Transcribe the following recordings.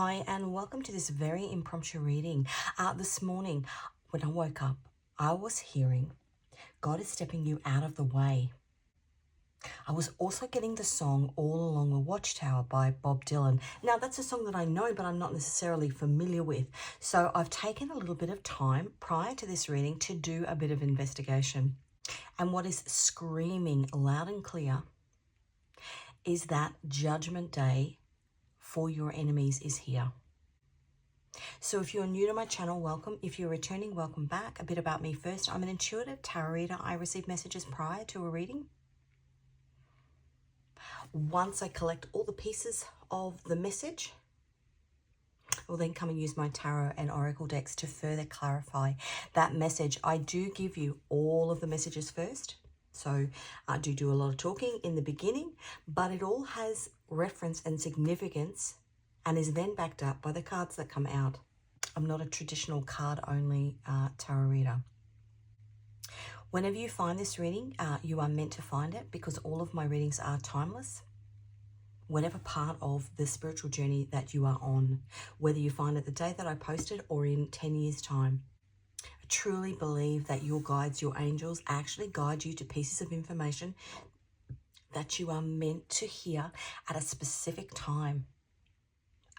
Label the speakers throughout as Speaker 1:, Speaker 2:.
Speaker 1: Hi, and welcome to this very impromptu reading. This morning, when I woke up, I was hearing, God is stepping you out of the way. I was also getting the song All Along a Watchtower by Bob Dylan. Now, that's a song that I know, but I'm not necessarily familiar with. So I've taken a little bit of time prior to this reading to do a bit of investigation. And what is screaming loud and clear is that Judgment Day for your enemies is here. So if you're new to my channel, welcome. If you're returning, welcome back. A bit about me first. I'm an intuitive tarot reader. I receive messages prior to a reading. Once I collect all the pieces of the message, I will then come and use my tarot and oracle decks to further clarify that message. I do give you all of the messages first. So I do a lot of talking in the beginning, but it all has reference and significance and is then backed up by the cards that come out. I'm not a traditional card-only tarot reader. Whenever you find this reading, you are meant to find it because all of my readings are timeless. Whatever part of the spiritual journey that you are on, whether you find it the day that I posted or in 10 years' time, I truly believe that your guides, your angels, actually guide you to pieces of information that you are meant to hear at a specific time,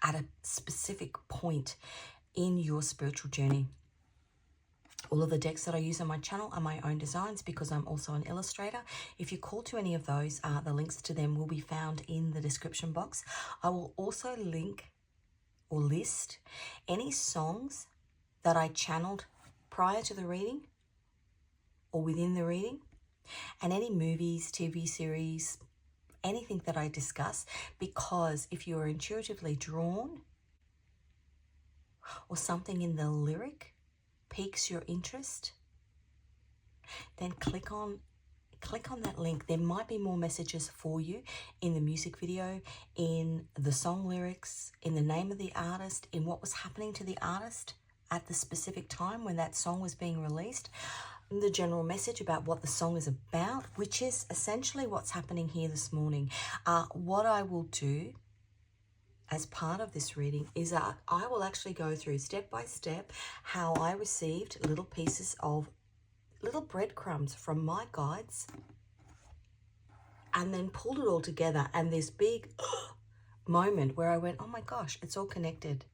Speaker 1: at a specific point in your spiritual journey. All of the decks that I use on my channel are my own designs because I'm also an illustrator. If you call to any of those, the links to them will be found in the description box. I will also link or list any songs that I channeled prior to the reading or within the reading, and any movies, TV series, anything that I discuss, because if you are intuitively drawn or something in the lyric piques your interest, then click on that link. There might be more messages for you in the music video, in the song lyrics, in the name of the artist, in what was happening to the artist at the specific time when that song was being released, the general message about what the song is about, which is essentially what's happening here this morning. What I will do as part of this reading is I will actually go through step by step how I received little pieces of little breadcrumbs from my guides and then pulled it all together, and this big moment where I went, oh my gosh, it's all connected.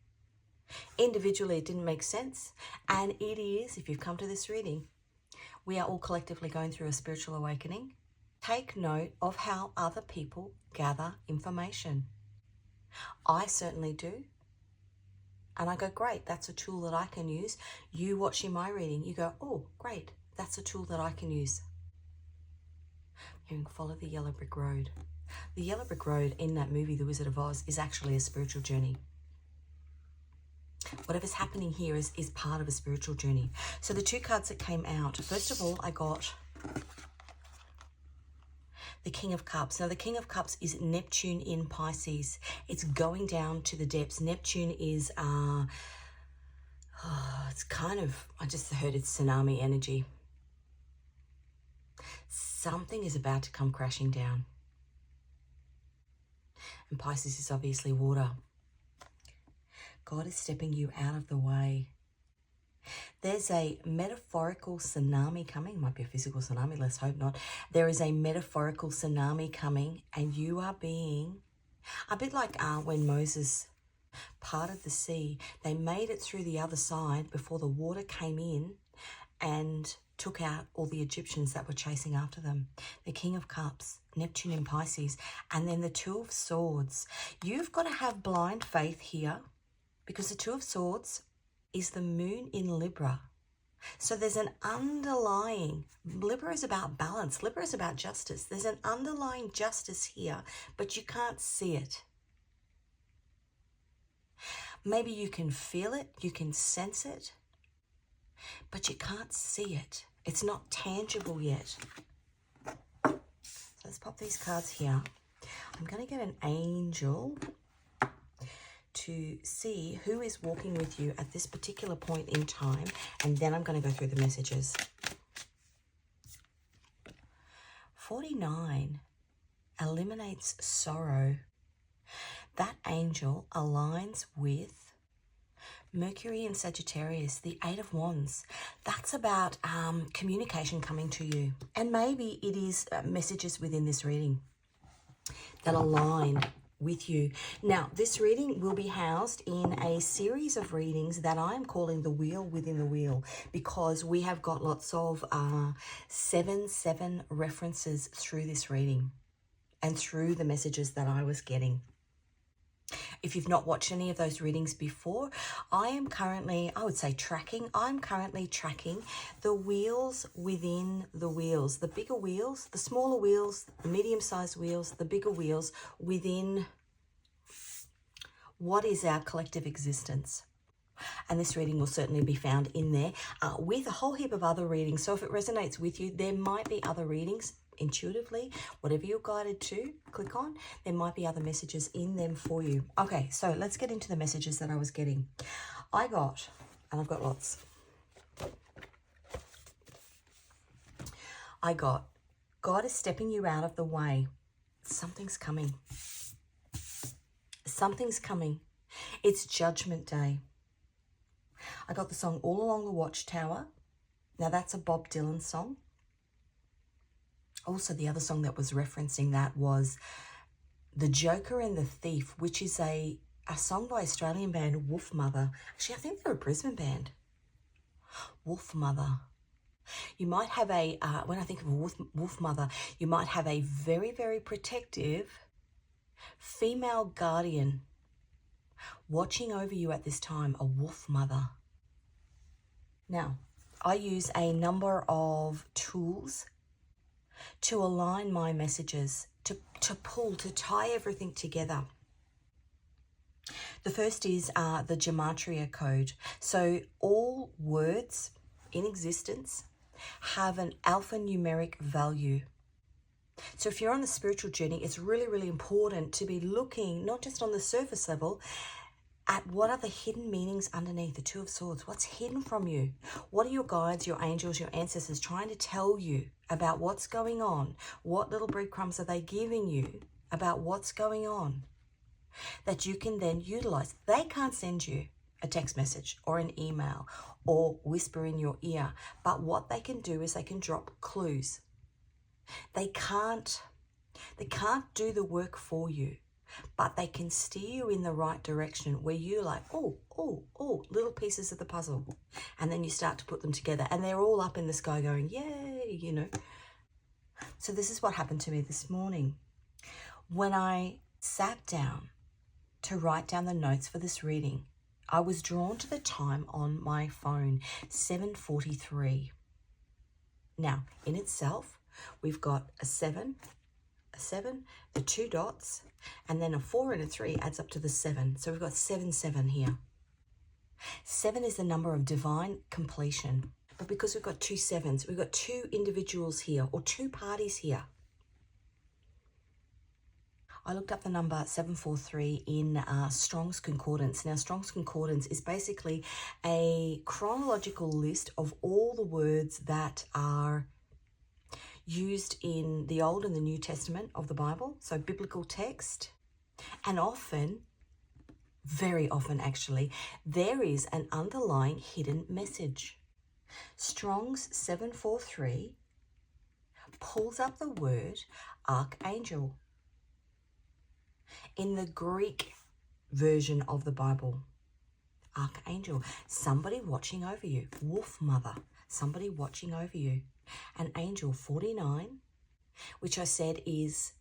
Speaker 1: Individually, it didn't make sense, and it is, if you've come to this reading, we are all collectively going through a spiritual awakening. Take note of how other people gather information. I certainly do. And I go, great, that's a tool that I can use. You watching my reading, you go, oh, great, that's a tool that I can use. You can follow the yellow brick road. The yellow brick road in that movie, The Wizard of Oz, is actually a spiritual journey. Whatever's happening here is part of a spiritual journey. So the two cards that came out, first of all, I got the King of Cups. Now, the King of Cups is Neptune in Pisces. It's going down to the depths. Neptune is, it's kind of, I just heard it's tsunami energy. Something is about to come crashing down. And Pisces is obviously water. God is stepping you out of the way. There's a metaphorical tsunami coming. Might be a physical tsunami, let's hope not. There is a metaphorical tsunami coming, and you are being a bit like when Moses parted the sea. They made it through the other side before the water came in and took out all the Egyptians that were chasing after them. The King of Cups, Neptune in Pisces, and then the Two of Swords. You've got to have blind faith here, because the Two of Swords is the moon in Libra. So there's an underlying, Libra is about balance, Libra is about justice. There's an underlying justice here, but you can't see it. Maybe you can feel it, you can sense it, but you can't see it. It's not tangible yet. So let's pop these cards here. I'm going to get an angel to see who is walking with you at this particular point in time, and then I'm going to go through the messages. 49 eliminates sorrow. that angel aligns with Mercury in Sagittarius, the Eight of Wands. That's about communication coming to you. And maybe it is messages within this reading that align with you. Now, this reading will be housed in a series of readings that I'm calling the wheel within the wheel, because we have got lots of 7/7 references through this reading and through the messages that I was getting. If you've not watched any of those readings before, I am currently, I would say I'm currently tracking the wheels within the wheels, the bigger wheels, the smaller wheels, the medium-sized wheels, the bigger wheels within what is our collective existence. And this reading will certainly be found in there with a whole heap of other readings. So if it resonates with you, there might be other readings intuitively, whatever you're guided to click on, there might be other messages in them for you. Okay, so let's get into the messages that I was getting. I've got lots. I got, God is stepping you out of the way. Something's coming. Something's coming. It's Judgment Day. I got the song All Along the Watchtower. Now that's a Bob Dylan song. Also, the other song that was referencing that was The Joker and the Thief, which is a song by Australian band Wolf Mother. Actually, I think they're a Brisbane band. Wolf Mother. You might have a, when I think of a wolf mother, you might have a very, very protective female guardian watching over you at this time, a wolf mother. Now, I use a number of tools to align my messages, to tie everything together. The first is the Gematria code. So all words in existence have an alphanumeric value. So if you're on the spiritual journey, it's really, really important to be looking not just on the surface level at what are the hidden meanings underneath the Two of Swords. What's hidden from you? What are your guides, your angels, your ancestors trying to tell you about what's going on? What little breadcrumbs are they giving you about what's going on that you can then utilize? They can't send you a text message or an email or whisper in your ear, but what they can do is they can drop clues. They can't do the work for you, but they can steer you in the right direction where you're like, oh, little pieces of the puzzle. And then you start to put them together and they're all up in the sky going, yay, you know. So this is what happened to me this morning. When I sat down to write down the notes for this reading, I was drawn to the time on my phone, 7:43. Now, in itself, we've got a 7, the 2 dots, and then a 4 and a 3 adds up to the 7. So we've got 7 here. 7 is the number of divine completion. But because we've got 2 7s, we've got 2 individuals here or 2 parties here. I looked up the number 743 in Strong's Concordance. Now, Strong's Concordance is basically a chronological list of all the words that are used in the Old and the New Testament of the Bible, so biblical text. And often, very often actually, there is an underlying hidden message. Strong's 743 pulls up the word archangel in the Greek version of the Bible. Archangel, somebody watching over you. Wolf mother, somebody watching over you. An angel, 49, which I said is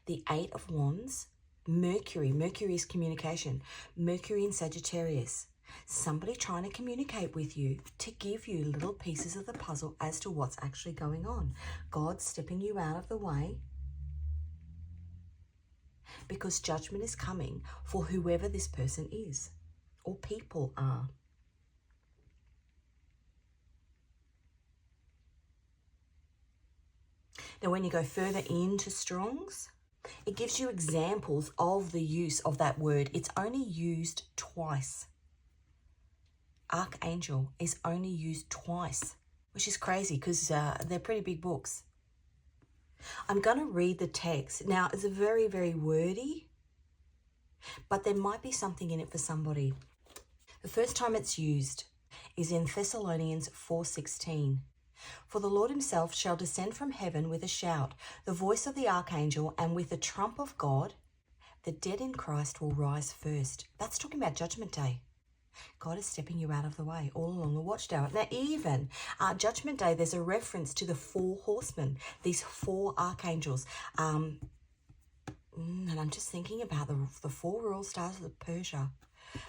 Speaker 1: the 8 of Wands. Mercury is communication. Mercury in Sagittarius. Somebody trying to communicate with you to give you little pieces of the puzzle as to what's actually going on. God stepping you out of the way because judgment is coming for whoever this person is or people are. Now, when you go further into Strong's, it gives you examples of the use of that word. It's only used twice. Archangel is only used twice, which is crazy because they're pretty big books. I'm going to read the text. Now, it's very, very wordy. but there might be something in it for somebody. The first time it's used is in Thessalonians 4:16. For the Lord himself shall descend from heaven with a shout, the voice of the archangel, and with the trump of God. The dead in Christ will rise first. That's talking about Judgment Day. God is stepping you out of the way all along the watchtower. Now, even Judgment Day, there's a reference to the 4 horsemen, these 4 archangels. And I'm just thinking about the 4 royal stars of Persia,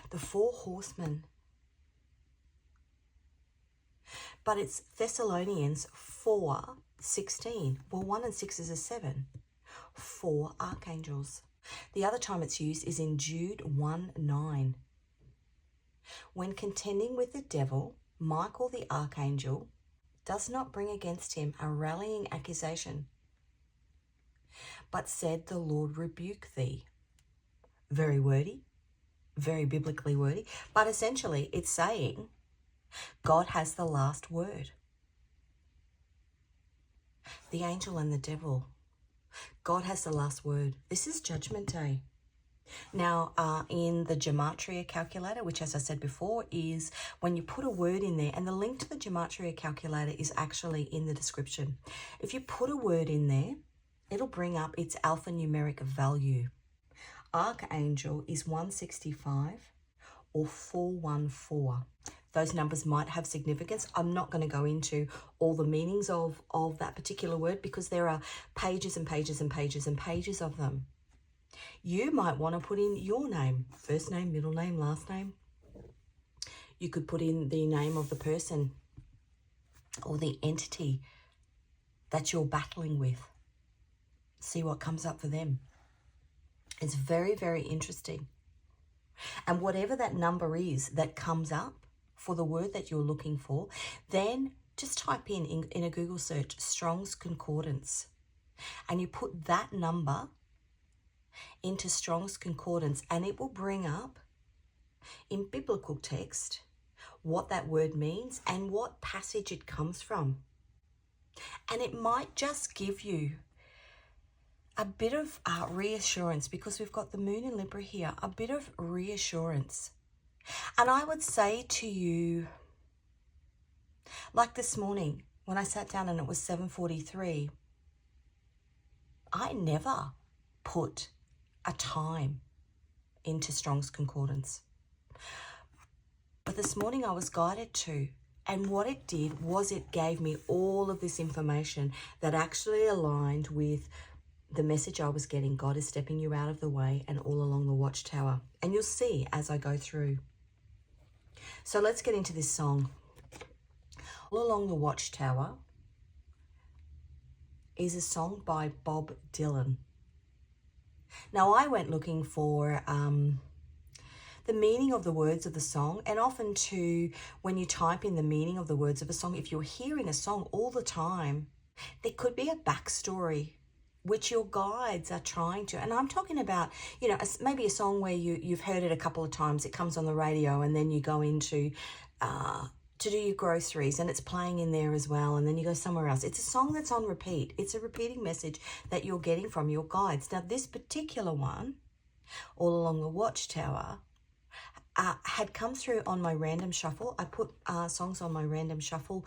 Speaker 1: the 4 horsemen. But it's Thessalonians 4:16. Well, 1 and 6 is a 7. 4 archangels. The other time it's used is in Jude 1:9. When contending with the devil, Michael the archangel does not bring against him a rallying accusation, but said, the Lord rebuke thee. Very wordy, very biblically wordy, but essentially it's saying God has the last word. The angel and the devil. God has the last word. This is Judgment Day. Now, in the Gematria calculator, which, as I said before, is when you put a word in there, and the link to the Gematria calculator is actually in the description. If you put a word in there, it'll bring up its alphanumeric value. Archangel is 165 or 414. Those numbers might have significance. I'm not going to go into all the meanings of that particular word because there are pages and pages and pages and pages of them. You might want to put in your name, first name, middle name, last name. You could put in the name of the person or the entity that you're battling with. See what comes up for them. It's very, very interesting. And whatever that number is that comes up for the word that you're looking for, then just type in a Google search, Strong's Concordance, and you put that number into Strong's Concordance, and it will bring up in biblical text what that word means and what passage it comes from. And it might just give you a bit of reassurance, because we've got the moon in Libra here, a bit of reassurance. And I would say to you, like this morning when I sat down and it was 7:43, I never put a time into Strong's Concordance. But this morning I was guided to, and what it did was it gave me all of this information that actually aligned with the message I was getting. God is stepping you out of the way and all along the watchtower. And you'll see as I go through. So let's get into this song. All Along the Watchtower is a song by Bob Dylan. Now, I went looking for the meaning of the words of the song, and often too, when you type in the meaning of the words of a song, if you're hearing a song all the time, there could be a backstory which your guides are trying to, and I'm talking about, you know, maybe a song where you've heard it a couple of times, it comes on the radio, and then you go into to do your groceries and it's playing in there as well, and then you go somewhere else. It's a song that's on repeat. It's a repeating message that you're getting from your guides. Now, this particular one, All Along the Watchtower, had come through on my random shuffle. I put songs on my random shuffle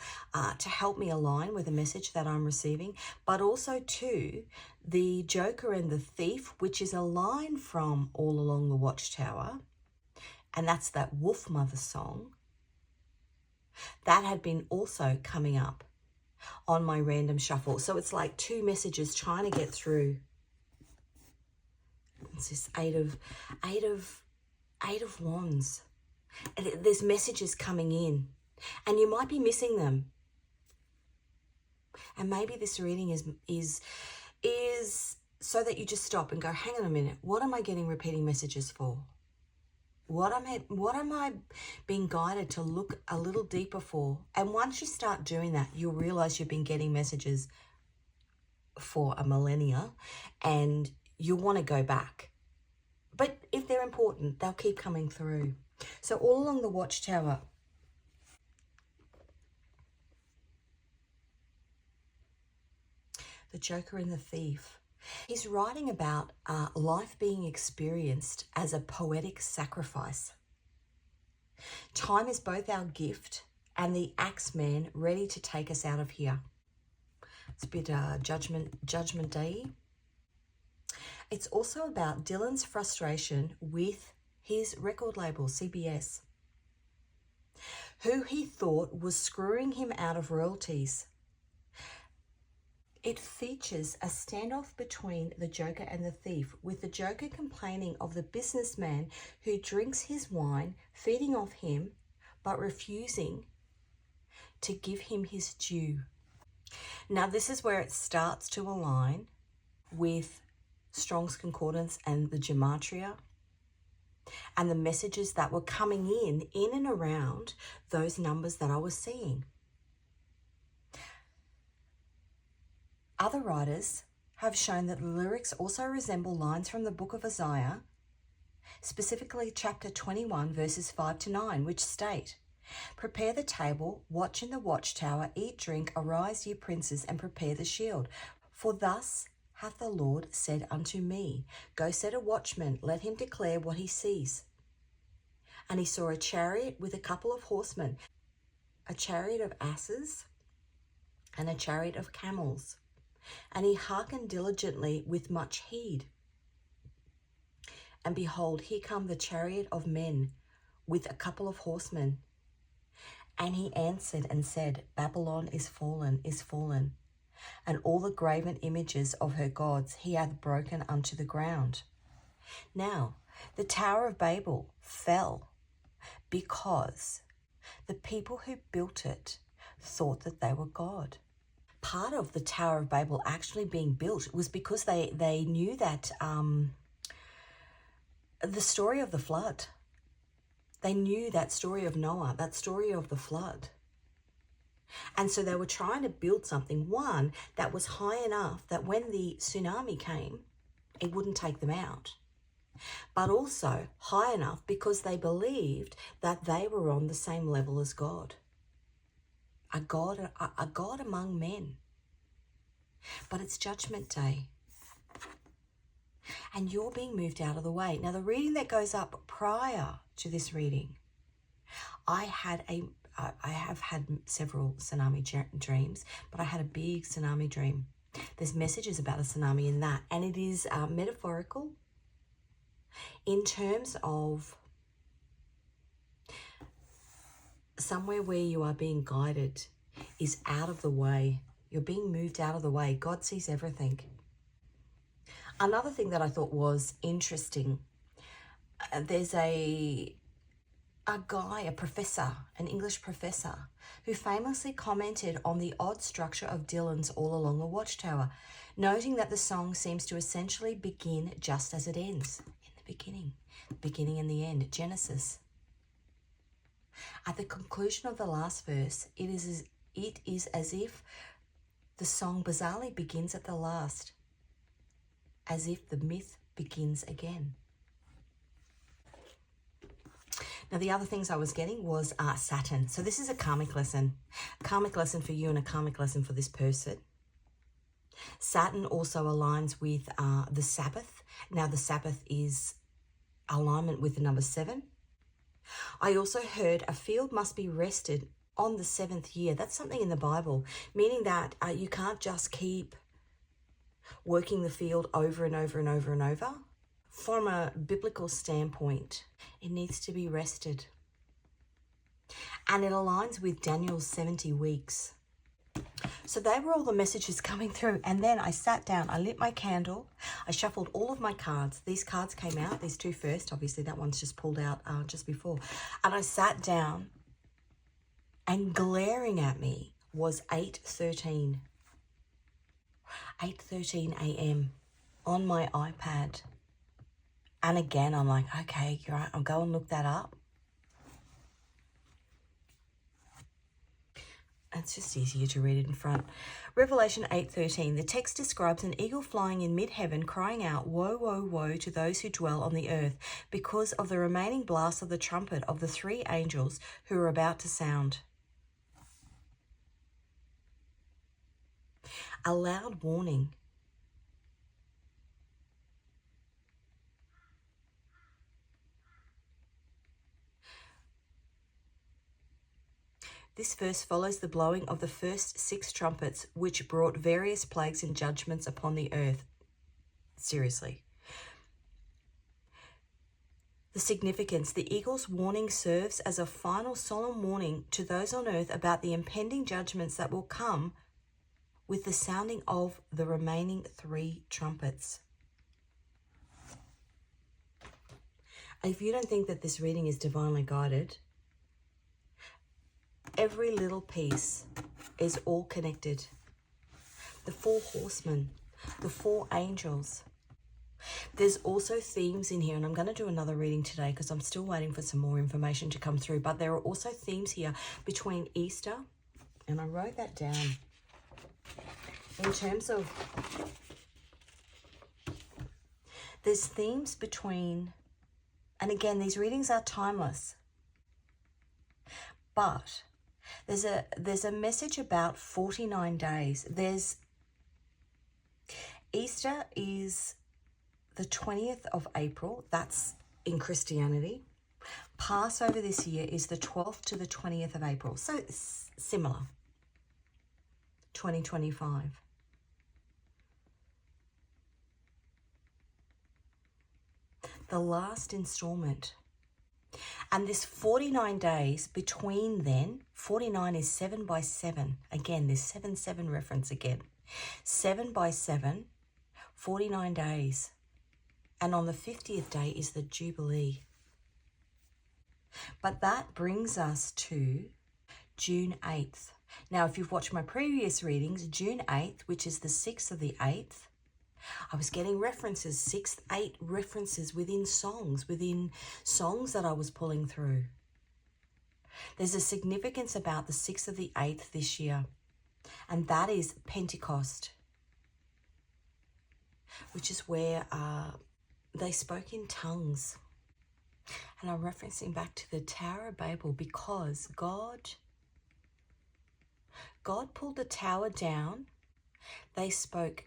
Speaker 1: to help me align with the message that I'm receiving, but also too the Joker and the Thief, which is a line from All Along the Watchtower, and that's that Wolf Mother song. That had been also coming up on my random shuffle. So it's like two messages trying to get through. It's this eight of wands. And there's messages coming in, and you might be missing them. And maybe this reading is so that you just stop and go, hang on a minute, what am I getting repeating messages for? What am I being guided to look a little deeper for? And once you start doing that, you'll realize you've been getting messages for a millennia, and you'll want to go back. But if they're important, they'll keep coming through. So All Along the Watchtower. The Joker and the Thief. He's writing about life being experienced as a poetic sacrifice. Time is both our gift and the axeman ready to take us out of here. It's a bit Judgement Day. It's also about Dylan's frustration with his record label, CBS, who he thought was screwing him out of royalties. It features a standoff between the Joker and the thief, with the Joker complaining of the businessman who drinks his wine, feeding off him, but refusing to give him his due. Now, this is where it starts to align with Strong's Concordance and the Gematria and the messages that were coming in and around those numbers that I was seeing. Other writers have shown that the lyrics also resemble lines from the book of Isaiah, specifically chapter 21, verses 5 to 9, which state, "Prepare the table, watch in the watchtower, eat, drink, arise, ye princes, and prepare the shield. For thus hath the Lord said unto me, Go set a watchman, let him declare what he sees. And he saw a chariot with a couple of horsemen, a chariot of asses, and a chariot of camels. And he hearkened diligently with much heed. And behold, here come the chariot of men with a couple of horsemen. And he answered and said, Babylon is fallen, and all the graven images of her gods he hath broken unto the ground." Now, the Tower of Babel fell because the people who built it thought that they were God. Part of the Tower of Babel actually being built was because they knew that the story of the flood. They knew that story of Noah, that story of the flood. And so they were trying to build something, one, that was high enough that when the tsunami came, it wouldn't take them out. But also high enough because they believed that they were on the same level as God. A God among men. But it's Judgment Day. And you're being moved out of the way. Now, the reading that goes up prior to this reading, I have had several tsunami dreams, but I had a big tsunami dream. There's messages about a tsunami in that, and it is metaphorical in terms of somewhere where you are being guided is out of the way. You're being moved out of the way. God sees everything. Another thing that I thought was interesting, there's a guy, a professor, an English professor, who famously commented on the odd structure of Dylan's All Along the Watchtower, noting that the song seems to essentially begin just as it ends, in the beginning and the end, Genesis. At the conclusion of the last verse, it is as if the song bizarrely begins at the last, as if the myth begins again. Now, the other things I was getting was Saturn. So this is a karmic lesson for you and a karmic lesson for this person. Saturn also aligns with the Sabbath. Now, the Sabbath is alignment with the number 7. I also heard a field must be rested on the 7th year. That's something in the Bible, meaning that you can't just keep working the field over and over and over and over. From a biblical standpoint, it needs to be rested. And it aligns with Daniel's 70 weeks. So they were all the messages coming through. And then I sat down, I lit my candle, I shuffled all of my cards. These cards came out, these two first, obviously that one's just pulled out just before. And I sat down, and glaring at me was 8:13. 8:13 a.m. on my iPad. And again, I'm like, okay, you're right, I'll go and look that up. It's just easier to read it in front. Revelation 8:13. The text describes an eagle flying in mid-heaven, crying out, "Woe, woe, woe to those who dwell on the earth, because of the remaining blast of the trumpet of the 3 angels who are about to sound." A loud warning. This verse follows the blowing of the first 6 trumpets, which brought various plagues and judgments upon the earth. Seriously. The significance. The eagle's warning serves as a final solemn warning to those on earth about the impending judgments that will come with the sounding of the remaining 3 trumpets. If you don't think that this reading is divinely guided, every little piece is all connected. The 4 horsemen, the 4 angels. There's also themes in here, and I'm going to do another reading today because I'm still waiting for some more information to come through, but there are also themes here between Easter, and I wrote that down, in terms of, there's themes between, and again, these readings are timeless, but there's a message about 49 days. Easter is the 20th of April. That's in Christianity. Passover this year is the 12th to the 20th of April. So it's similar. 2025. The last installment. And this 49 days between then, 49 is 7 by 7. Again, this 7-7 reference again. 7 by 7, 49 days. And on the 50th day is the Jubilee. But that brings us to June 8th. Now, if you've watched my previous readings, June 8th, which is the 6th of the 8th, I was getting references, 6, 8 references within songs that I was pulling through. There's a significance about the 6th of the 8th this year, and that is Pentecost, which is where they spoke in tongues. And I'm referencing back to the Tower of Babel because God pulled the tower down. They spoke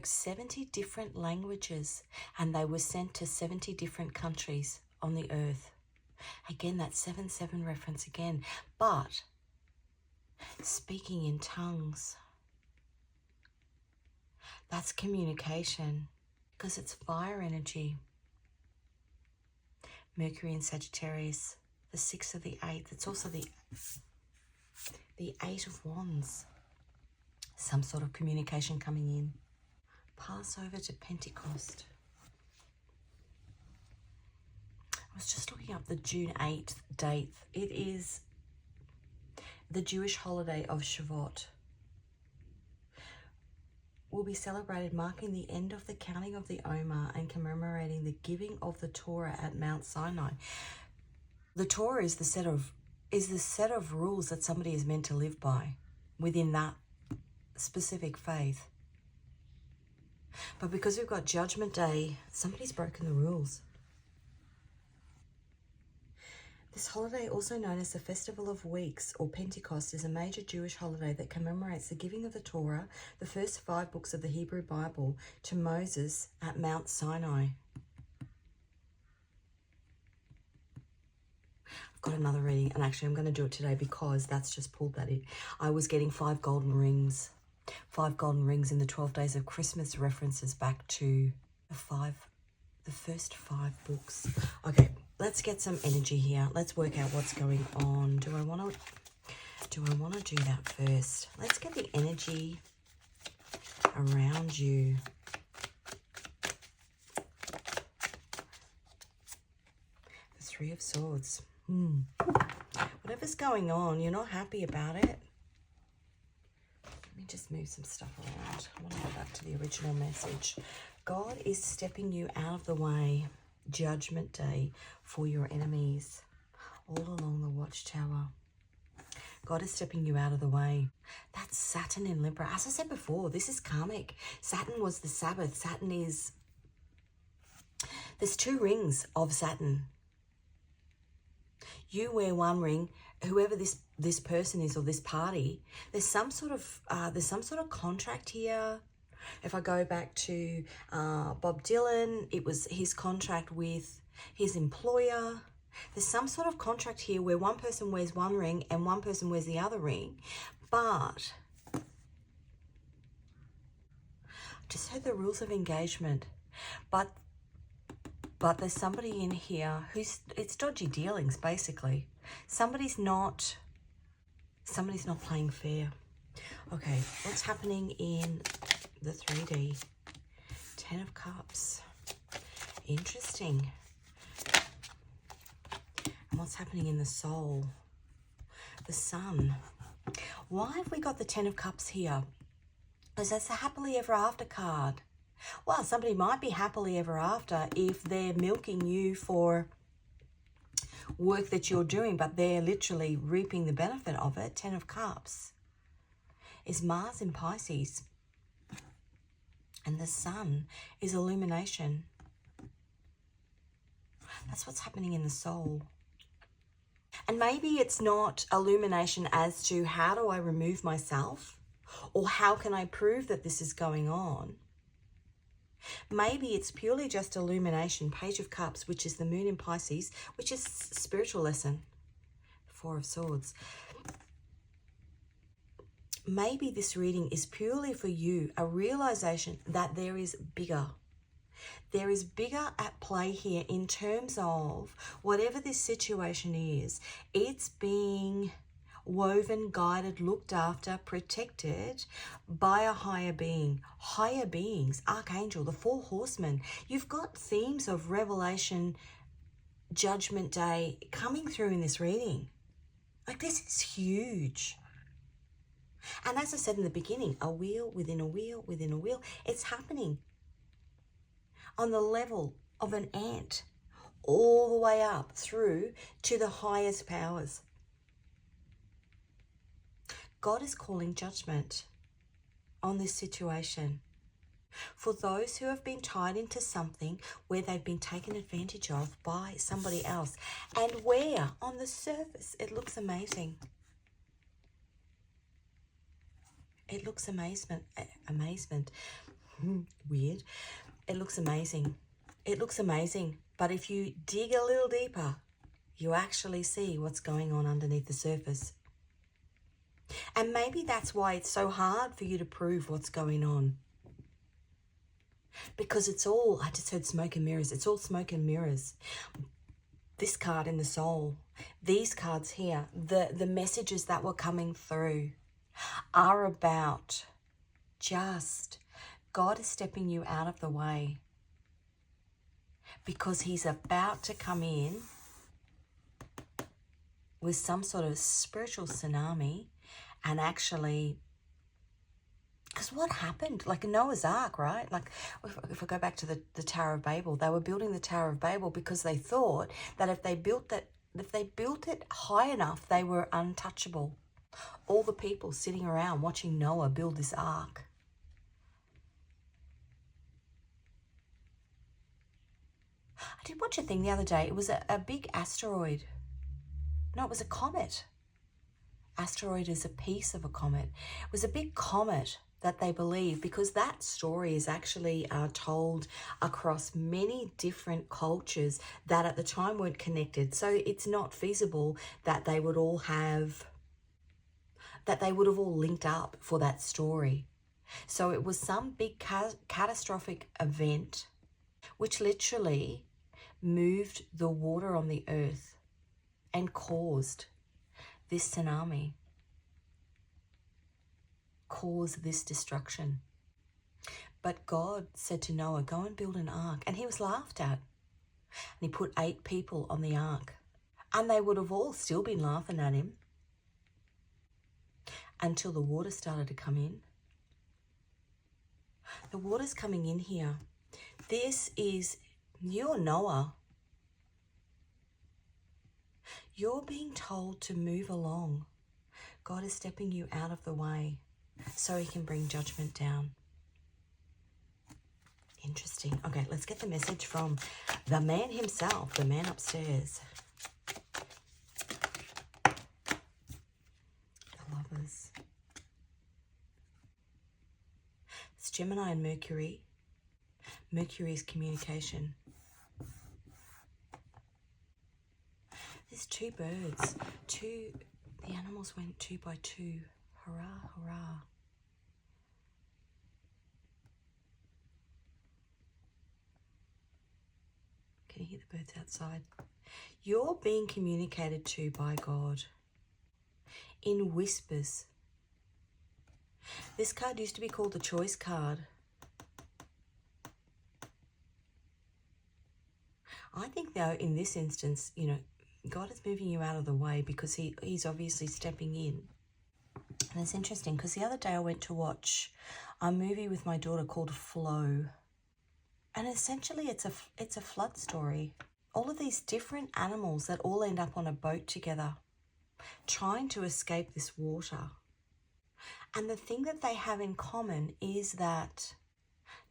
Speaker 1: 70 different languages, and they were sent to 70 different countries on the earth. Again, that 7-7 reference again. But speaking in tongues, that's communication because it's fire energy. Mercury in Sagittarius, the 6th of the 8th. It's also the 8 of Wands. Some sort of communication coming in. Passover to Pentecost. I was just looking up the June 8th date. It is the Jewish holiday of Shavuot. Will be celebrated, marking the end of the counting of the Omer and commemorating the giving of the Torah at Mount Sinai. The Torah is the set of rules that somebody is meant to live by within that specific faith. But because we've got Judgment Day, somebody's broken the rules. This holiday, also known as the Festival of Weeks or Pentecost, is a major Jewish holiday that commemorates the giving of the Torah, the first 5 books of the Hebrew Bible, to Moses at Mount Sinai. I've got another reading, and actually I'm going to do it today because that's just pulled that in. I was getting 5 golden rings. 5 golden rings in the 12 days of Christmas references back to the first 5 books. Okay, let's get some energy here. Let's work out what's going on. Do I want to do that first? Let's get the energy around you. The 3 of Swords. Whatever's going on, you're not happy about it. Let me just move some stuff around. I want to go back to the original message. God is stepping you out of the way. Judgment Day for your enemies. All along the Watchtower. God is stepping you out of the way. That's Saturn in Libra. As I said before, this is karmic. Saturn was the Sabbath. Saturn is... There's 2 rings of Saturn. You wear 1 ring. Whoever this person is or this party, there's some sort of contract here. If I go back to Bob Dylan, it was his contract with his employer. There's some sort of contract here where one person wears one ring and one person wears the other ring. But just heard the rules of engagement. But there's somebody in here who's, it's dodgy dealings, basically. Somebody's not playing fair. Okay, what's happening in the 3D? 10 of Cups. Interesting. And what's happening in the soul? The Sun. Why have we got the 10 of Cups here? Because that's a happily ever after card. Well, somebody might be happily ever after if they're milking you for work that you're doing, but they're literally reaping the benefit of it. 10 of Cups is Mars in Pisces. And the Sun is illumination. That's what's happening in the soul. And maybe it's not illumination as to how do I remove myself or how can I prove that this is going on. Maybe it's purely just illumination, Page of Cups, which is the Moon in Pisces, which is spiritual lesson, 4 of Swords. Maybe this reading is purely for you, a realization that there is bigger. There is bigger at play here in terms of whatever this situation is. It's being woven, guided, looked after, protected by a higher being. Higher beings, Archangel, the 4 horsemen. You've got themes of Revelation, Judgment Day coming through in this reading. Like, this is huge. And as I said in the beginning, a wheel within a wheel within a wheel. It's happening on the level of an ant all the way up through to the highest powers. God is calling judgment on this situation for those who have been tied into something where they've been taken advantage of by somebody else, and where on the surface it looks amazing. It looks amazement. Weird. It looks amazing. It looks amazing. But if you dig a little deeper, you actually see what's going on underneath the surface. And maybe that's why it's so hard for you to prove what's going on. Because it's all, I just heard smoke and mirrors. It's all smoke and mirrors. This card in the soul, these cards here, the messages that were coming through are about just God is stepping you out of the way because he's about to come in with some sort of spiritual tsunami and actually, because what happened? Like Noah's Ark, right? Like if we go back to the Tower of Babel, they were building the Tower of Babel because they thought that if they built it high enough, they were untouchable. All the people sitting around watching Noah build this ark. I did watch a thing the other day. It was a big asteroid. No, it was a comet. Asteroid is a piece of a comet. It was a big comet that they believe, because that story is actually told across many different cultures that at the time weren't connected. So it's not feasible that they would all have, that they would have all linked up for that story. So it was some big catastrophic event which literally moved the water on the earth and caused this tsunami, caused this destruction. But God said to Noah, go and build an ark. And he was laughed at. And he put 8 people on the ark. And they would have all still been laughing at him until the water started to come in. The water's coming in here. This is, you're Noah. You're being told to move along. God is stepping you out of the way so he can bring judgment down. Interesting. Okay, let's get the message from the man himself, the man upstairs. The Lovers. It's Gemini and Mercury. Mercury is communication. 2 birds. The animals went 2 by 2. Hurrah, hurrah. Can you hear the birds outside? You're being communicated to by God in whispers. This card used to be called the choice card. I think though in this instance, you know, God is moving you out of the way because he's obviously stepping in. And it's interesting because the other day I went to watch a movie with my daughter called Flow. And essentially it's a flood story. All of these different animals that all end up on a boat together, trying to escape this water. And the thing that they have in common is that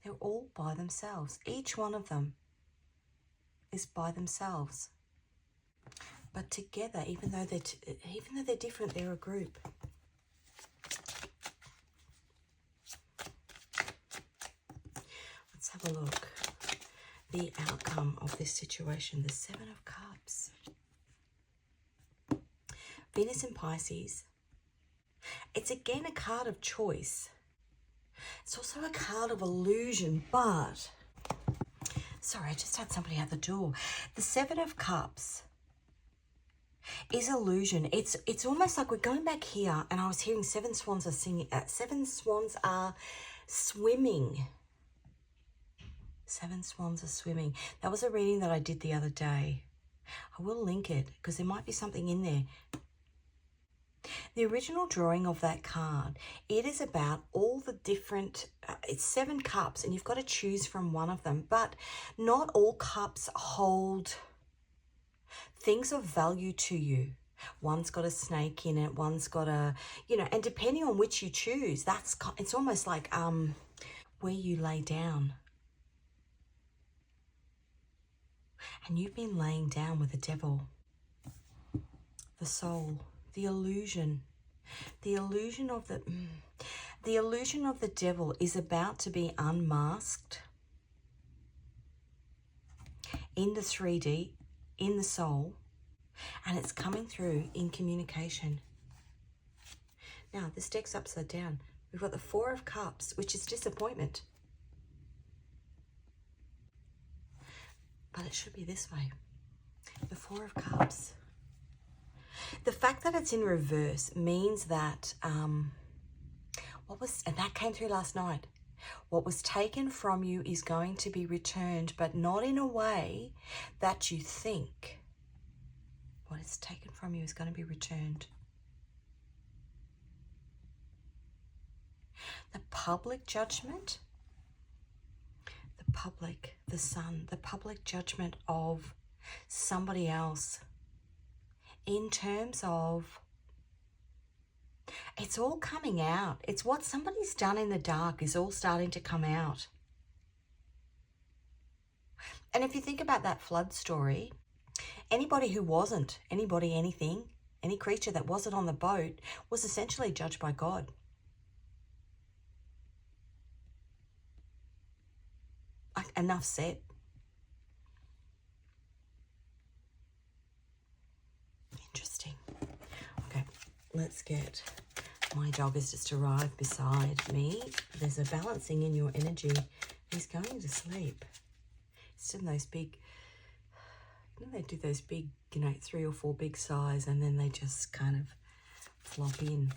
Speaker 1: they're all by themselves. Each one of them is by themselves. But together, even though they're different, they're a group. Let's have a look. The outcome of this situation, the 7 of Cups. Venus in Pisces. It's again a card of choice. It's also a card of illusion, but... Sorry, I just had somebody at the door. The 7 of Cups is illusion. It's almost like we're going back here, and I was hearing 7 swans are singing. 7 swans are swimming. 7 swans are swimming. That was a reading that I did the other day. I will link it because there might be something in there. The original drawing of that card, it is about all the different, it's 7 cups and you've got to choose from one of them, but not all cups hold things of value to you. One's got a snake in it, one's got a, you know, and depending on which you choose, it's almost like where you lay down. And you've been laying down with the devil, the soul, the illusion of the illusion of the devil is about to be unmasked in the 3D, in the soul, and it's coming through in communication. Now, this deck's upside down. We've got the 4 of Cups, which is disappointment. But it should be this way. The 4 of Cups. The fact that it's in reverse means that, and that came through last night, what was taken from you is going to be returned, but not in a way that you think. What is taken from you is going to be returned. The public judgment, the sun, the public judgment of somebody else in terms of it's all coming out. It's what somebody's done in the dark is all starting to come out. And if you think about that flood story, anybody who wasn't, anything, any creature that wasn't on the boat was essentially judged by God. Enough said. Interesting. Okay, let's get... My dog has just arrived beside me. There's a balancing in your energy. He's going to sleep. It's in those big... You know, they do those big, 3 or 4 big sighs, and then they just kind of flop in.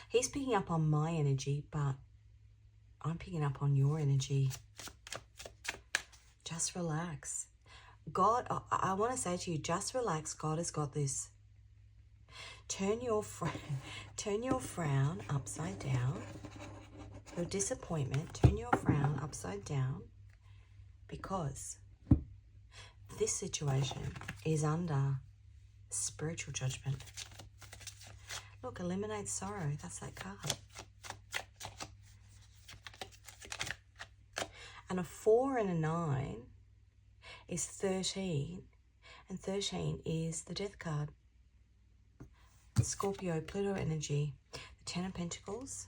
Speaker 1: He's picking up on my energy, but I'm picking up on your energy. Just relax. God, I want to say to you, just relax. God has got this. Turn your frown upside down. Your disappointment, turn your frown upside down, because this situation is under spiritual judgment. Look, eliminate sorrow. That's that card. And a 4 and a 9 is 13. And 13 is the death card. Scorpio, Pluto energy. The 10 of Pentacles.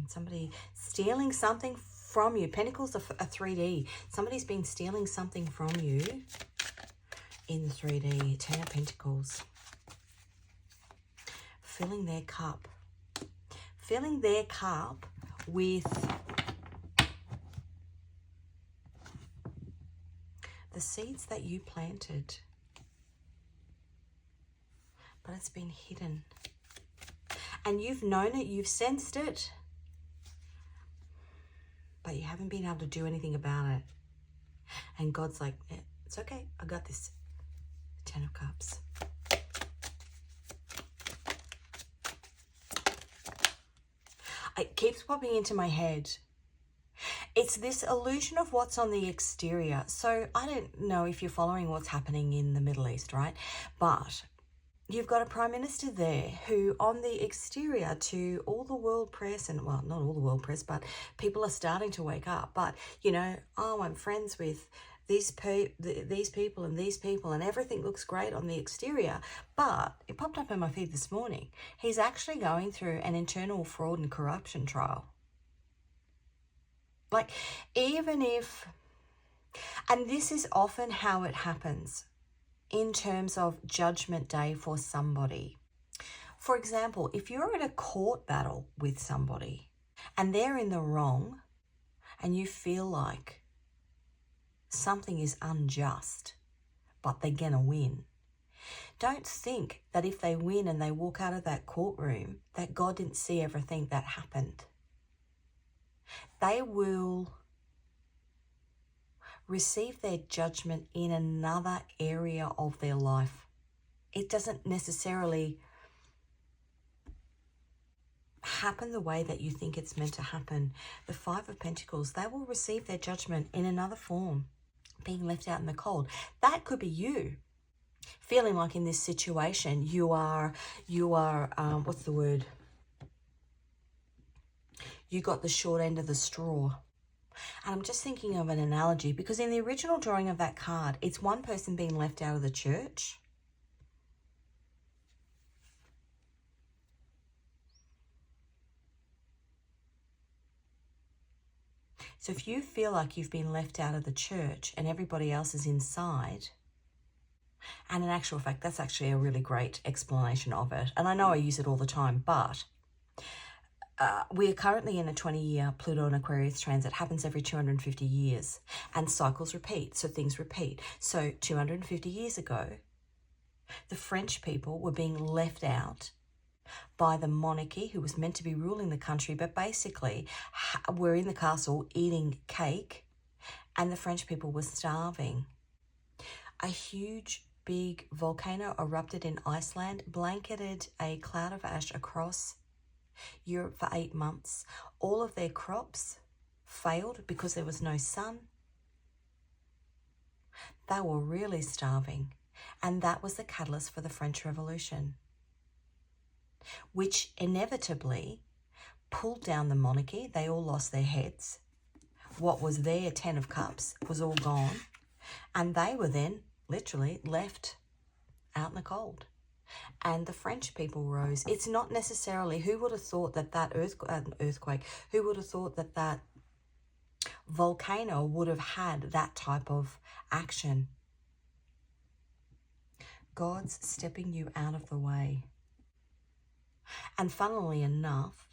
Speaker 1: Somebody stealing something from you. Pentacles are 3D. Somebody's been stealing something from you. in the 3D. Ten of Pentacles. Filling their cup. Filling their cup with the seeds that you planted. But it's been hidden. And you've known it, you've sensed it. But you haven't been able to do anything about it. And God's like, yeah, it's okay, I got this. Ten of Cups. It keeps popping into my head. It's this illusion of what's on the exterior. So I don't know if you're following what's happening in the Middle East, right? But you've got a Prime Minister there who on the exterior to all the world press, and well, not all the world press, but people are starting to wake up. But, you know, oh, I'm friends with these people and these people, and everything looks great on the exterior. But it popped up in my feed this morning. He's actually going through an internal fraud and corruption trial. Like, even if, and this is often how it happens in terms of judgment day for somebody. For example, if you're in a court battle with somebody and they're in the wrong and you feel like something is unjust, but they're gonna win, don't think that if they win and they walk out of that courtroom that God didn't see everything that happened. They will receive their judgment in another area of their life. It doesn't necessarily happen the way that you think it's meant to happen. The Five of Pentacles, they will receive their judgment in another form, being left out in the cold. That could be you, feeling like in this situation you are what's the word? You got the short end of the straw. And I'm just thinking of an analogy, because in the original drawing of that card, it's one person being left out of the church. So if you feel like you've been left out of the church and everybody else is inside, and in actual fact, that's actually a really great explanation of it. And I know I use it all the time, but we are currently in a 20-year Pluto and Aquarius transit. It happens every 250 years, and cycles repeat, so things repeat. So 250 years ago, the French people were being left out by the monarchy, who was meant to be ruling the country, but basically were in the castle eating cake, and the French people were starving. A huge, big volcano erupted in Iceland, blanketed a cloud of ash across Europe for 8 months. All of their crops failed because there was no sun. They were really starving, and that was the catalyst for the French Revolution, which inevitably pulled down the monarchy. They all lost their heads. What was their 10 of Cups was all gone, and they were then literally left out in the cold. And the French people rose. It's not necessarily, who would have thought that that earthquake, who would have thought that that volcano would have had that type of action? God's stepping you out of the way. And funnily enough,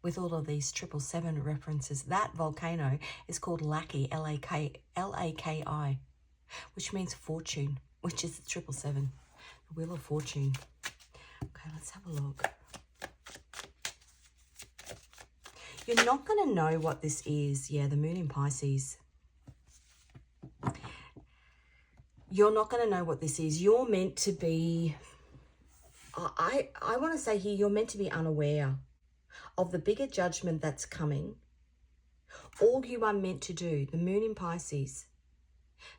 Speaker 1: with all of these 777 references, that volcano is called Laki, L-A-K-I, which means fortune, which is 777. The Wheel of Fortune. Okay, let's have a look. You're not going to know what this is. Yeah, the Moon in Pisces. You're not going to know what this is. You're meant to be, I want to say here, you're meant to be unaware of the bigger judgment that's coming. All you are meant to do, the Moon in Pisces,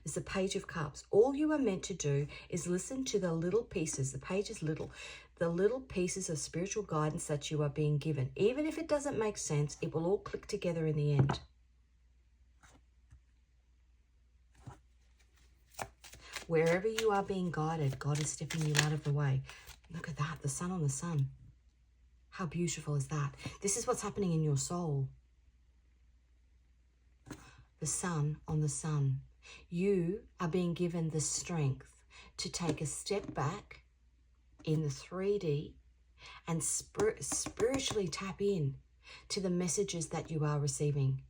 Speaker 1: is the Page of Cups. All you are meant to do is listen to the little pieces. The page is little. The little pieces of spiritual guidance that you are being given. Even if it doesn't make sense, it will all click together in the end. Wherever you are being guided, God is stepping you out of the way. Look at that, the sun on the sun. How beautiful is that? This is what's happening in your soul. The sun on the sun. You are being given the strength to take a step back in the 3D and spiritually tap in to the messages that you are receiving.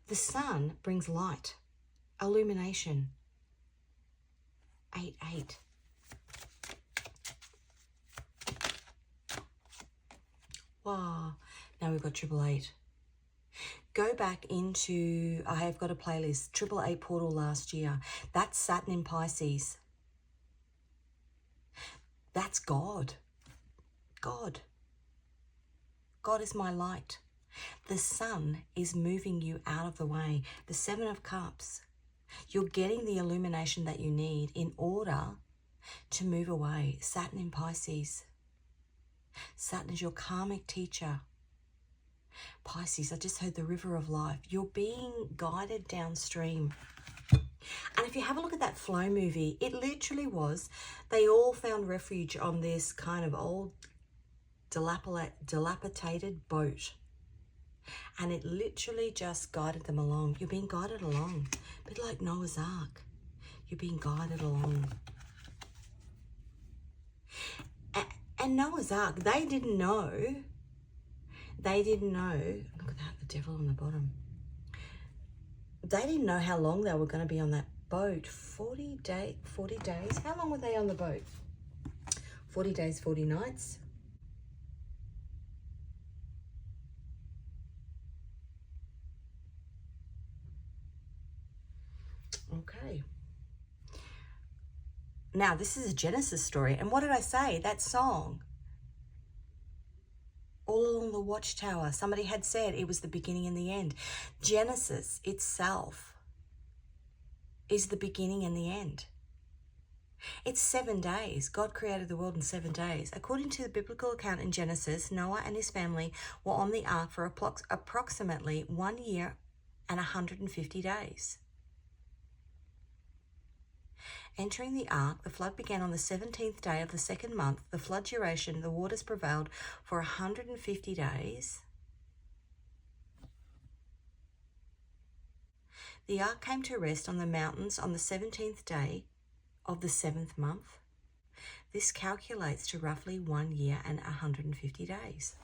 Speaker 1: The sun brings light, illumination. 8-8. Wow. Now we've got 888. Go back into, I have got a playlist, 888 portal last year. That's Saturn in Pisces. That's God. God. God is my light. The sun is moving you out of the way. The 7 of Cups. You're getting the illumination that you need in order to move away. Saturn in Pisces. Saturn is your karmic teacher. Pisces, I just heard the river of life. You're being guided downstream. And if you have a look at that Flow movie, it literally was, they all found refuge on this kind of old dilapidated boat. And it literally just guided them along. You're being guided along. A bit like Noah's Ark. You're being guided along. And Noah's Ark, they didn't know. They didn't know. Look at that, the devil on the bottom. They didn't know how long they were going to be on that boat. 40 days. How long were they on the boat? 40 days, 40 nights. Okay. Now, this is a Genesis story. And what did I say? That song, All Along the Watchtower, somebody had said it was the beginning and the end. Genesis itself is the beginning and the end. It's 7 days. God created the world in 7 days. According to the biblical account in Genesis, Noah and his family were on the ark for approximately 1 year and 150 days. Entering the ark, the flood began on the 17th day of the 2nd month. The flood duration, the waters prevailed for 150 days. The ark came to rest on the mountains on the 17th day of the 7th month. This calculates to roughly 1 year and 150 days.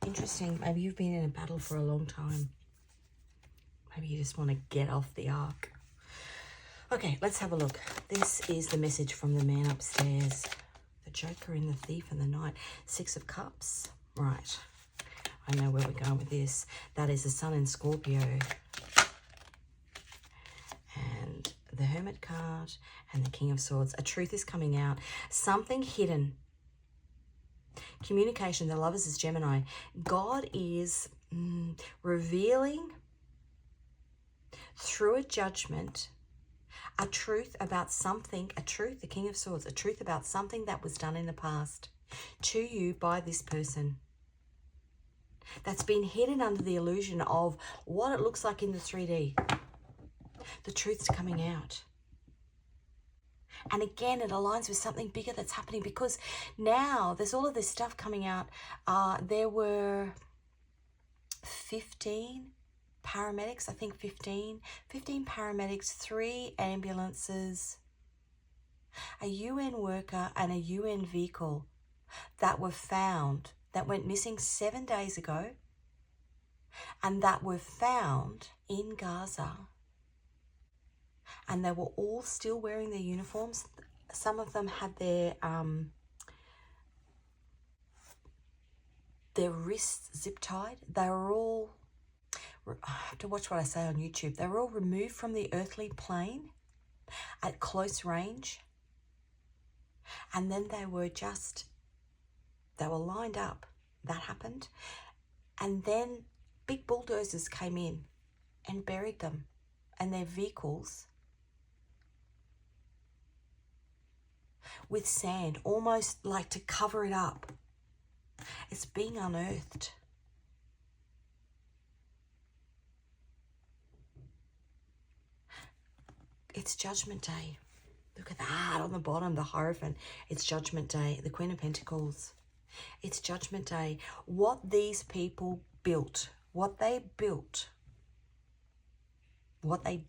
Speaker 1: Interesting. Maybe you've been in a battle for a long time. Maybe you just want to get off the ark. Okay, let's have a look. This is the message from the man upstairs. The Joker and the Thief and the Knight. 6 of Cups. Right. I know where we're going with this. That is the Sun in Scorpio. And the Hermit card and the King of Swords. A truth is coming out. Something hidden. Communication. The Lovers is Gemini. God is revealing through a judgment a truth about something, the King of Swords, a truth about something that was done in the past to you by this person. That's been hidden under the illusion of what it looks like in the 3D. The truth's coming out. And again, it aligns with something bigger that's happening because now there's all of this stuff coming out. There were 15 paramedics, I think 15 paramedics, 3 ambulances, a UN worker and a UN vehicle that were found, that went missing 7 days ago, and that were found in Gaza. And they were all still wearing their uniforms. Some of them had their wrists zip tied. They were all, I have to watch what I say on YouTube. They were all removed from the earthly plane at close range. And then they were lined up. That happened. And then big bulldozers came in and buried them and their vehicles with sand, almost like to cover it up. It's being unearthed. It's Judgment Day. Look at that on the bottom, the Hierophant. It's Judgment Day, the Queen of Pentacles. It's Judgment Day. What these people built, what they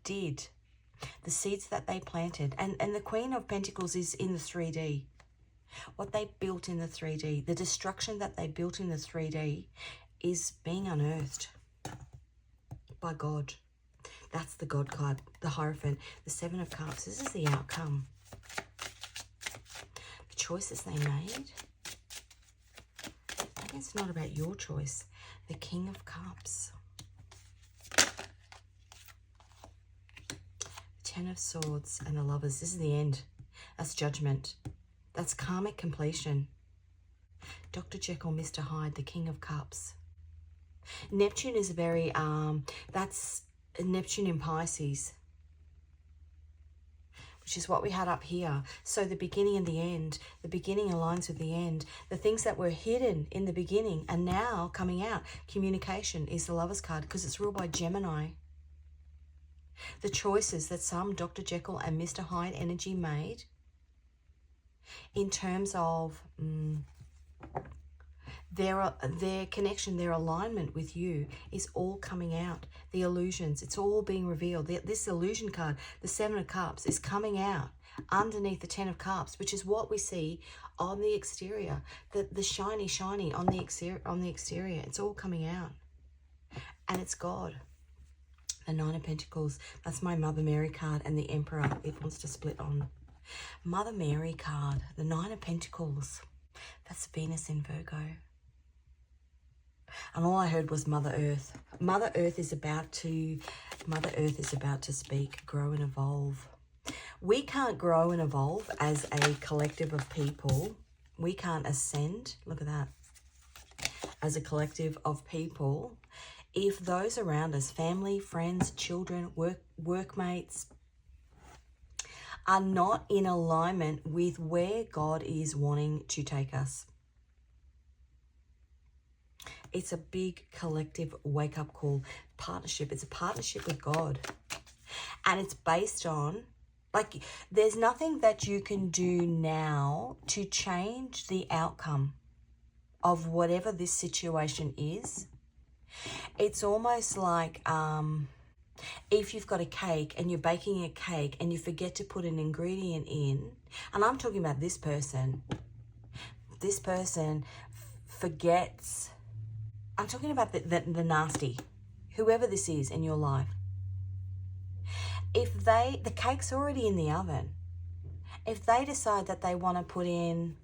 Speaker 1: did, the seeds that they planted. And the Queen of Pentacles is in the 3D. What they built in the 3D, the destruction that they built in the 3D is being unearthed by God. That's the God card, the Hierophant, the Seven of Cups. This is the outcome. The choices they made. Maybe it's not about your choice. The King of Cups. Ten of Swords and the Lovers. This is the end. That's Judgment. That's karmic completion. Dr. Jekyll, Mr. Hyde, the King of Cups. Neptune is a very, that's Neptune in Pisces, which is what we had up here. So the beginning and the end, the beginning aligns with the end. The things that were hidden in the beginning are now coming out. Communication is the Lover's card because it's ruled by Gemini. The choices that some Dr. Jekyll and Mr. Hyde energy made in terms of their connection, their alignment with you is all coming out. The illusions, it's all being revealed. This illusion card, the Seven of Cups, is coming out underneath the Ten of Cups, which is what we see on the exterior. The shiny on the exterior. It's all coming out. And it's God. The Nine of Pentacles, that's my Mother Mary card, and the Emperor, it wants to split on. Mother Mary card, the Nine of Pentacles, that's Venus in Virgo. And all I heard was Mother Earth. Mother Earth is about to speak, grow and evolve. We can't grow and evolve as a collective of people. We can't ascend, look at that, as a collective of people if those around us, family, friends, children, workmates, are not in alignment with where God is wanting to take us. It's a big collective wake-up call. Partnership. It's a partnership with God. And it's based on, like, there's nothing that you can do now to change the outcome of whatever this situation is. It's almost like if you've got a cake and you're baking a cake and you forget to put an ingredient in, and I'm talking about this person forgets, I'm talking about the nasty, whoever this is in your life. If the cake's already in the oven, if they decide that they want to put in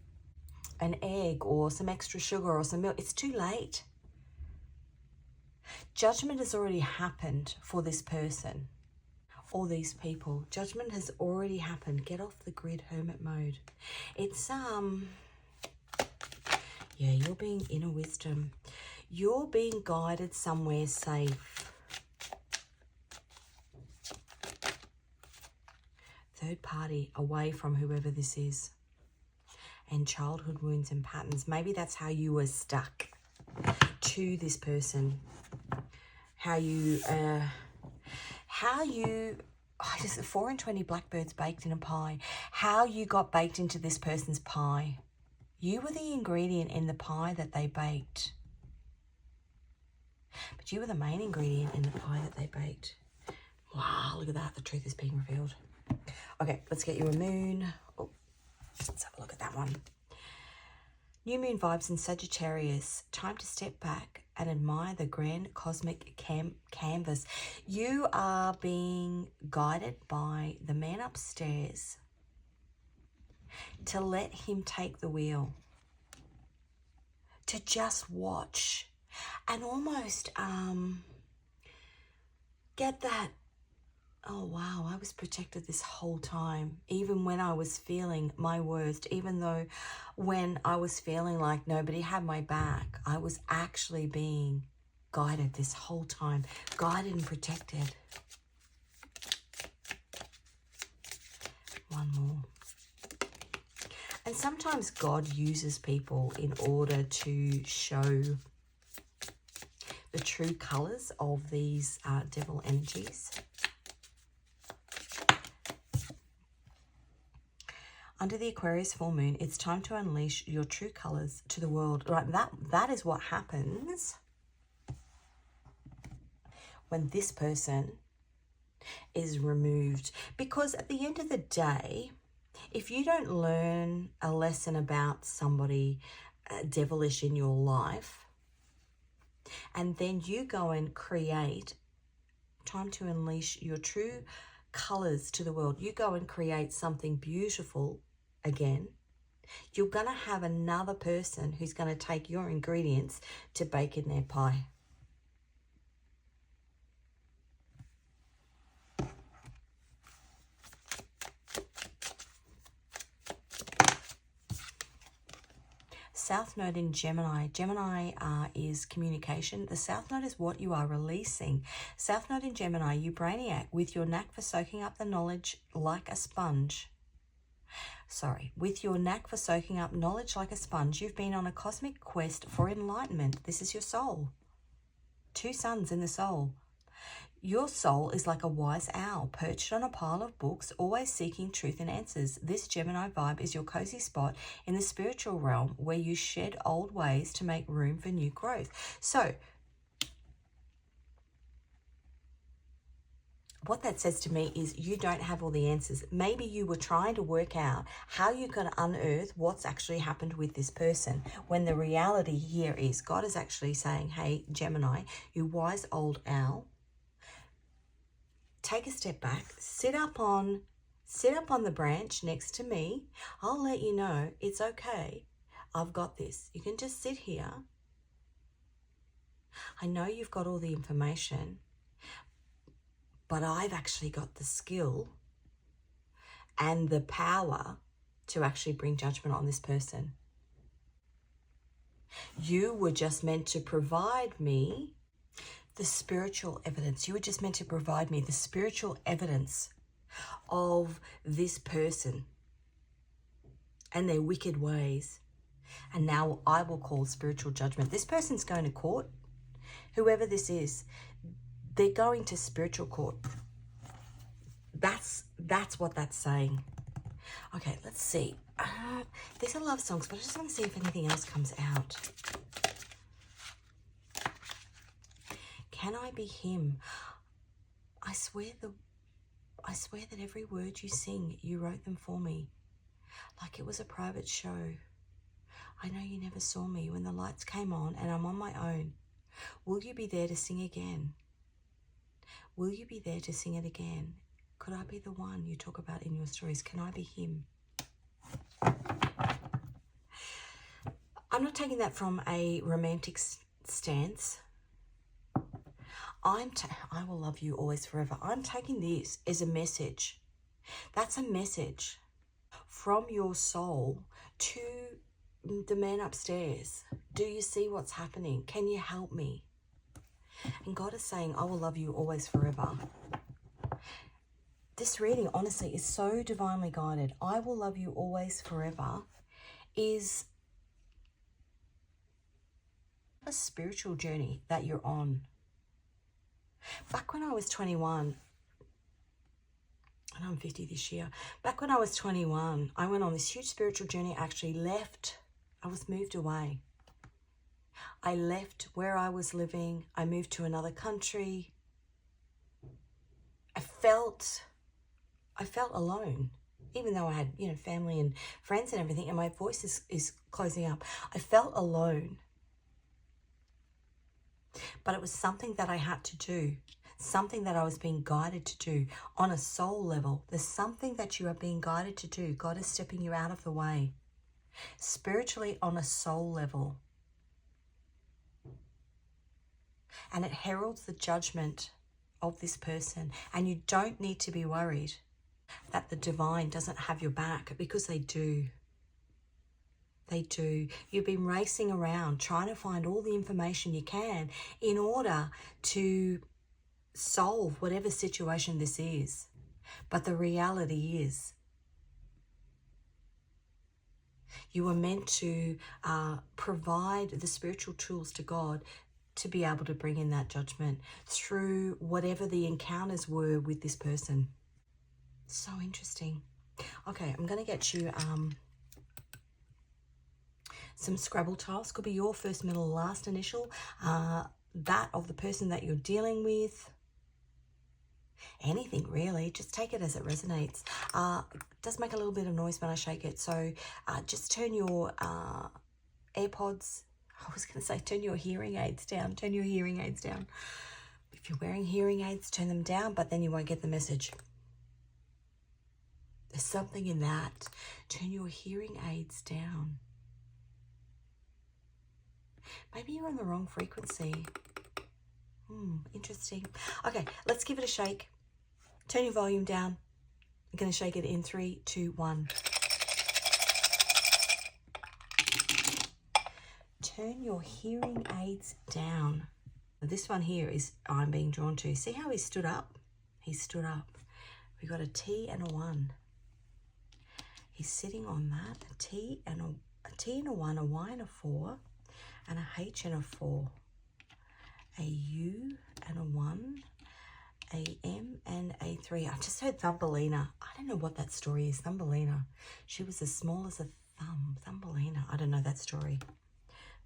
Speaker 1: an egg or some extra sugar or some milk, it's too late. Judgment has already happened for this person or these people. Judgment has already happened. Get off the grid, hermit mode. It's, yeah, you're being inner wisdom. You're being guided somewhere safe. Third party, away from whoever this is. And childhood wounds and patterns. Maybe that's how you were stuck to this person. How you, just 4 and 20 blackbirds baked in a pie. How you got baked into this person's pie. You were the ingredient in the pie that they baked. But you were the main ingredient in the pie that they baked. Wow, look at that. The truth is being revealed. Okay, let's get you a moon. Oh, let's have a look at that one. New moon vibes in Sagittarius. Time to step back and admire the grand cosmic canvas. You are being guided by the man upstairs to let him take the wheel, to just watch and almost get that, oh wow, I was protected this whole time, even when I was feeling my worst, even though when I was feeling like nobody had my back, I was actually being guided this whole time, guided and protected. One more. And sometimes God uses people in order to show the true colors of these devil energies. Under the Aquarius full moon, it's time to unleash your true colors to the world. Right, that is what happens when this person is removed. Because at the end of the day, if you don't learn a lesson about somebody devilish in your life, and then you go and create, time to unleash your true colors to the world, you go and create something beautiful again, you're going to have another person who's going to take your ingredients to bake in their pie. South Node in Gemini. Gemini is communication. The South Node is what you are releasing. South Node in Gemini, you brainiac, with your knack for soaking up the knowledge like a sponge. With your knack for soaking up knowledge like a sponge, you've been on a cosmic quest for enlightenment. This is your soul. 2 suns in the soul. Your soul is like a wise owl perched on a pile of books, always seeking truth and answers. This Gemini vibe is your cozy spot in the spiritual realm where you shed old ways to make room for new growth. So, what that says to me is you don't have all the answers. Maybe you were trying to work out how you can unearth what's actually happened with this person, when the reality here is God is actually saying, hey, Gemini, you wise old owl, take a step back, sit up on the branch next to me. I'll let you know it's okay. I've got this. You can just sit here. I know you've got all the information, but I've actually got the skill and the power to actually bring judgment on this person. You were just meant to provide me the spiritual evidence. You were just meant to provide me the spiritual evidence of this person and their wicked ways. And now I will call spiritual judgment. This person's going to court. Whoever this is, they're going to spiritual court. That's what that's saying. Okay, let's see. These are love songs, but I just want to see if anything else comes out. Can I be him? I swear that every word you sing, you wrote them for me. Like it was a private show. I know you never saw me when the lights came on and I'm on my own. Will you be there to sing again? Will you be there to sing it again? Could I be the one you talk about in your stories? Can I be him? I'm not taking that from a romantic stance. I will love you always forever. I'm taking this as a message. That's a message from your soul to the man upstairs. Do you see what's happening? Can you help me? And God is saying, I will love you always forever. This reading, honestly, is so divinely guided. I will love you always forever is a spiritual journey that you're on. Back when I was 21, and I'm 50 this year, back when I was 21, I went on this huge spiritual journey. I actually left. I was moved away. I left where I was living. I moved to another country. I felt alone, even though I had, family and friends and everything, and my voice is closing up. I felt alone. But it was something that I had to do, something that I was being guided to do on a soul level. There's something that you are being guided to do. God is stepping you out of the way. Spiritually, on a soul level. And it heralds the judgment of this person. And you don't need to be worried that the divine doesn't have your back, because they do. They do. You've been racing around trying to find all the information you can in order to solve whatever situation this is. But the reality is, you are meant to provide the spiritual tools to God to be able to bring in that judgment through whatever the encounters were with this person. So interesting. Okay, I'm going to get you some Scrabble tiles. Could be your first, middle, last initial, that of the person that you're dealing with. anything really. Just take it as it resonates. It does make a little bit of noise when I shake it, so just turn your AirPods, I was going to say turn your hearing aids down. Turn your hearing aids down. If you're wearing hearing aids, turn them down, but then you won't get the message. There's something in that. Turn your hearing aids down. Maybe you're on the wrong frequency. Interesting. Okay, let's give it a shake. Turn your volume down. I'm going to shake it in 3, 2, 1. Turn your hearing aids down. This one here is I'm being drawn to. See how he stood up? He stood up. We got a T and a 1. He's sitting on that. A T and a 1, a Y and a 4, and a H and a 4. A U and a 1, a M and a 3. I just heard Thumbelina. I don't know what that story is. Thumbelina. She was as small as a thumb. Thumbelina. I don't know that story.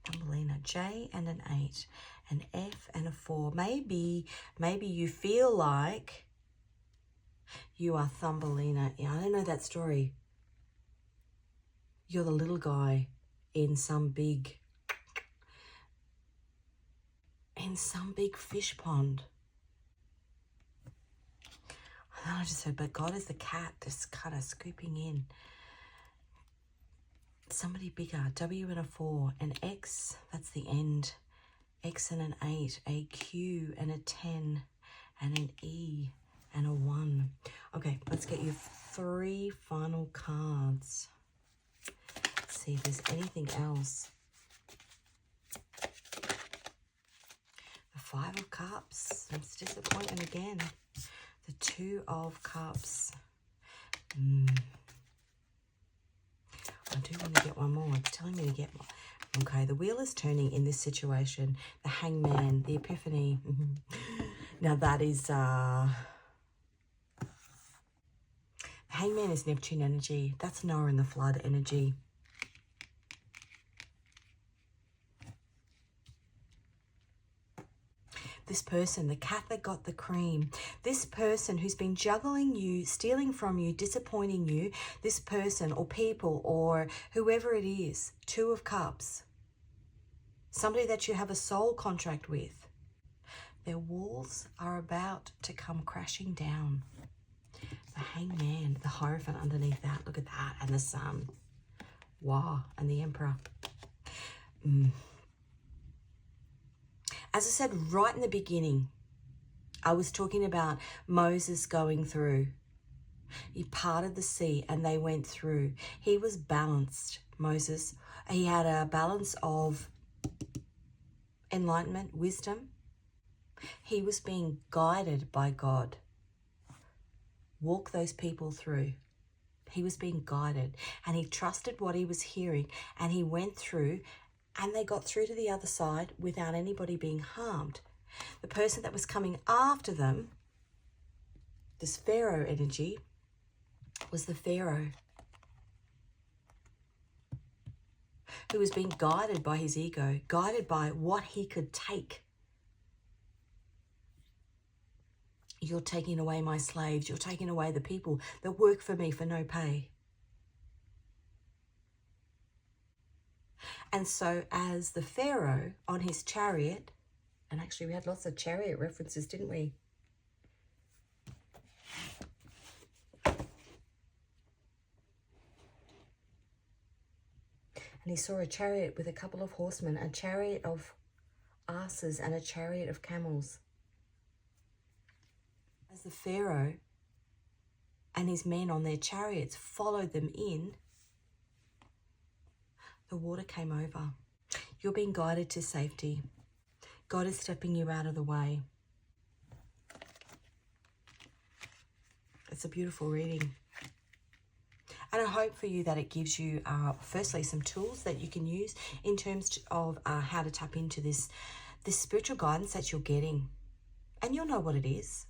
Speaker 1: Thumbelina. J and an 8, an F and a 4. Maybe you feel like you are Thumbelina. Yeah, I don't know that story. You're the little guy in some big fish pond. And then I just said, but God is the cat, just kind of scooping in. Somebody bigger. W and a 4, an X, that's the end. X and an 8, a Q and a 10, and an E and a 1. Okay, let's get you 3 final cards. Let's see if there's anything else. The 5 of Cups. It's disappointment again. The 2 of Cups. I do want to get one more. It's telling me to get one. Okay, the wheel is turning in this situation. The Hangman, the Epiphany. Now that is... the Hangman is Neptune energy. That's Noah and the flood energy. This person, the cat that got the cream, this person who's been juggling you, stealing from you, disappointing you, this person or people or whoever it is, 2 of Cups, somebody that you have a soul contract with, their walls are about to come crashing down. The Hangman, the Hierophant underneath that, look at that, and the Sun, wow, and the Emperor. As I said right in the beginning, I was talking about Moses going through. He parted the sea and they went through. He was balanced, Moses. He had a balance of enlightenment, wisdom. He was being guided by God. Walk those people through. He was being guided and he trusted what he was hearing and he went through. And they got through to the other side without anybody being harmed. The person that was coming after them, this Pharaoh energy, was the Pharaoh who was being guided by his ego, guided by what he could take. You're taking away my slaves. You're taking away the people that work for me for no pay. And so as the Pharaoh on his chariot, and actually we had lots of chariot references, didn't we? And he saw a chariot with a couple of horsemen, a chariot of asses and a chariot of camels. As the Pharaoh and his men on their chariots followed them in, the water came over. You're being guided to safety. God is stepping you out of the way. It's a beautiful reading. And I hope for you that it gives you, firstly, some tools that you can use in terms of how to tap into this spiritual guidance that you're getting. And you'll know what it is.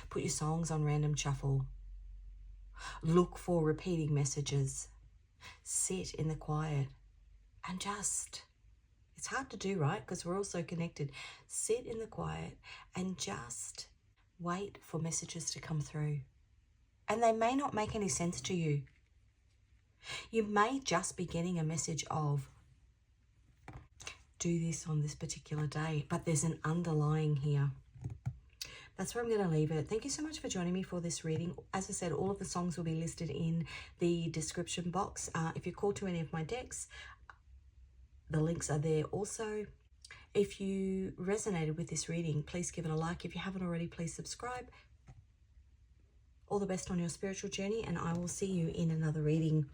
Speaker 1: Put your songs on random shuffle. Look for repeating messages. Sit in the quiet and it's It's hard to do, right? Because we're all so connected. Sit in the quiet and just wait for messages to come through. And they may not make any sense to you. You may just be getting a message of, do this on this particular day, but there's an underlying here. That's where I'm going to leave it. Thank you so much for joining me for this reading. As I said, all of the songs will be listed in the description box. If you're called to any of my decks, the links are there also. If you resonated with this reading, please give it a like. If you haven't already, please subscribe. All the best on your spiritual journey, and I will see you in another reading.